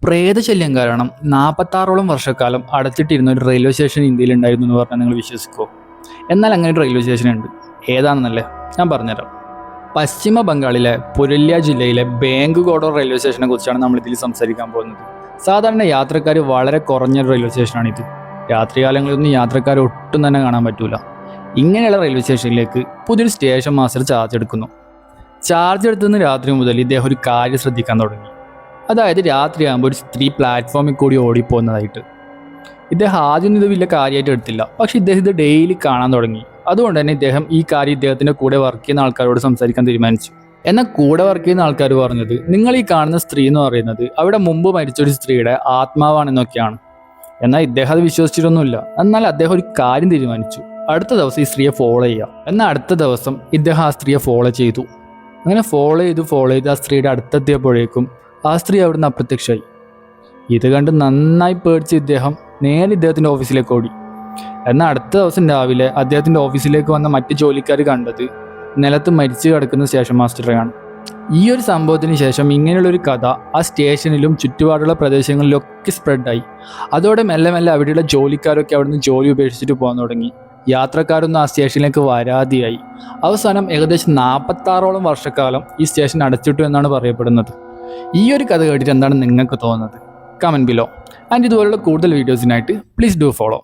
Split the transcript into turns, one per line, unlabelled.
പ്രേതശല്യം കാരണം 46ഓളം വർഷക്കാലം അടച്ചിട്ടിരുന്ന ഒരു റെയിൽവേ സ്റ്റേഷൻ ഇന്ത്യയിൽ ഉണ്ടായിരുന്നു എന്ന് പറഞ്ഞാൽ നിങ്ങൾ വിശ്വസിക്കുമോ? എന്നാൽ അങ്ങനെ ഒരു റെയിൽവേ സ്റ്റേഷൻ ഉണ്ട്. ഏതാണെന്നല്ലേ ഞാൻ പറഞ്ഞുതരാം. പശ്ചിമ ബംഗാളിലെ പുരുലിയ ജില്ലയിലെ ബാംഗുഗോഡോ റെയിൽവേ സ്റ്റേഷനെ കുറിച്ചാണ് നമ്മൾ ഇതിൽ സംസാരിക്കാൻ പോകുന്നത്. സാധാരണ യാത്രക്കാർ വളരെ കുറഞ്ഞൊരു റെയിൽവേ സ്റ്റേഷനാണിത്. രാത്രികാലങ്ങളിലൊന്നും യാത്രക്കാർ ഒട്ടും തന്നെ കാണാൻ പറ്റൂല. ഇങ്ങനെയുള്ള റെയിൽവേ സ്റ്റേഷനിലേക്ക് പുതിയൊരു സ്റ്റേഷൻ മാസ്റ്റർ ചാർജ് എടുക്കുന്നു. ചാർജ് എടുത്തുനിന്ന് രാത്രി മുതൽ ഇദ്ദേഹം ഒരു കാര്യം ശ്രദ്ധിക്കാൻ തുടങ്ങി. അതായത് രാത്രിയാകുമ്പോൾ ഒരു സ്ത്രീ പ്ലാറ്റ്ഫോമിൽ കൂടി ഓടിപ്പോകുന്നതായിട്ട്. ഇദ്ദേഹം ആദ്യം ഇത് വലിയ കാര്യമായിട്ട് എടുത്തില്ല, പക്ഷേ ഇദ്ദേഹം ഇത് ഡെയിലി കാണാൻ തുടങ്ങി. അതുകൊണ്ട് തന്നെ ഇദ്ദേഹം ഈ കാര്യം ഇദ്ദേഹത്തിൻ്റെ കൂടെ വർക്ക് ചെയ്യുന്ന ആൾക്കാരോട് സംസാരിക്കാൻ തീരുമാനിച്ചു. എന്നാൽ കൂടെ വർക്ക് ചെയ്യുന്ന ആൾക്കാർ പറഞ്ഞത്, നിങ്ങൾ ഈ കാണുന്ന സ്ത്രീ എന്ന് പറയുന്നത് അവിടെ മുമ്പ് മരിച്ചൊരു സ്ത്രീയുടെ ആത്മാവാണെന്നൊക്കെയാണ്. എന്നാൽ ഇദ്ദേഹം അത് വിശ്വസിച്ചിട്ടൊന്നുമില്ല. എന്നാൽ അദ്ദേഹം ഒരു കാര്യം തീരുമാനിച്ചു, അടുത്ത ദിവസം ഈ സ്ത്രീയെ ഫോളോ ചെയ്യുക. എന്നാൽ അടുത്ത ദിവസം ഇദ്ദേഹം ആ സ്ത്രീയെ ഫോളോ ചെയ്തു. അങ്ങനെ ഫോളോ ചെയ്ത് ആ സ്ത്രീയുടെ അടുത്തെത്തിയപ്പോഴേക്കും ആ സ്ത്രീ അവിടുന്ന് അപ്രത്യക്ഷമായി. ഇത് കണ്ട് നന്നായി പേടിച്ച് ഇദ്ദേഹം നേരെ ഇദ്ദേഹത്തിൻ്റെ ഓഫീസിലേക്ക് ഓടി. എന്നാൽ അടുത്ത ദിവസം രാവിലെ അദ്ദേഹത്തിൻ്റെ ഓഫീസിലേക്ക് വന്ന മറ്റ് ജോലിക്കാർ കണ്ടത് നിലത്ത് മരിച്ചു കിടക്കുന്ന സ്റ്റേഷൻ മാസ്റ്ററെയാണ്. ഈ ഒരു സംഭവത്തിന് ശേഷം ഇങ്ങനെയുള്ളൊരു കഥ ആ സ്റ്റേഷനിലും ചുറ്റുപാടുള്ള പ്രദേശങ്ങളിലൊക്കെ സ്പ്രെഡായി. അതോടെ മെല്ലെ മെല്ലെ അവിടെയുള്ള ജോലിക്കാരൊക്കെ അവിടുന്ന് ജോലി ഉപേക്ഷിച്ചിട്ട് പോകാൻ തുടങ്ങി. യാത്രക്കാരൊന്നും ആ സ്റ്റേഷനിലേക്ക് വരാതെയായി. അവസാനം ഏകദേശം 46ഓളം വർഷക്കാലം ഈ സ്റ്റേഷൻ അടച്ചിട്ടു എന്നാണ് പറയപ്പെടുന്നത്. ഈ ഒരു കഥ കേട്ടിട്ട് എന്താണ് നിങ്ങൾക്ക് തോന്നുന്നത്? Comment below. ആൻഡ് ഇതുപോലുള്ള കൂടുതൽ വീഡിയോസിനായിട്ട് പ്ലീസ് ഡു ഫോളോ.